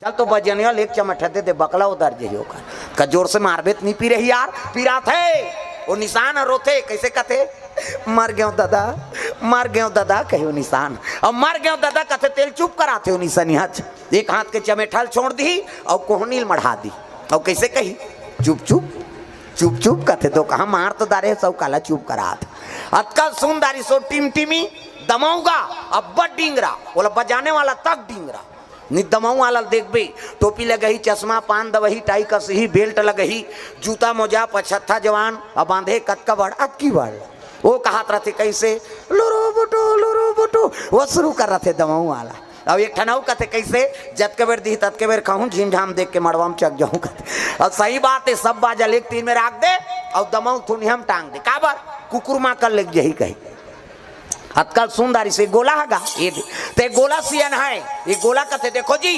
चल तो बजनिया लेक चमट दे बकला उधर जइयो का जोर से मारबेत नहीं पी रही यार पीरा थे वो निशान रोथे कैसे कथे मर गयो दादा कहो निशान और मर गयो दादा कथे तेल चुप कराते हो निशानिया एक हाथ के चमेठल छोड़ दी और कोहनील मढ़ा दी और कैसे कही चुप चुप चुप चुप कथे तो कहा मार तो दारे सब काला चुप करा अतकल सुन दारी सो टिम टिमी दमाऊंगा अब डिंगरा बोला बजाने वाला तक डिंगरा नि दमाऊ वाला देख बे टोपी लगही चश्मा पान दवही टाई कसही बेल्ट लगही जूता मोजा पछत्था जवान और बांधे कतका बड़ अक्की बड़ वो कहात रहते कैसे लुरु बुटू वो शुरू कर रहे थे दमाऊ वाला अब एक ठनाऊ कहते कैसे जत के बेर दी तत के बेर कहूँ झीम झाम देख के मड़वा में चक जाऊँ कहते और सही बात है सब बाजा लेक तीन में राख दे और दमाऊ थुनी हम टांग दे काबर कुकुर माँ कर लेक यही कही अतकल सुंदरी से गोला हगा ये ते गोला सियन है ये गोला कहते देखो जी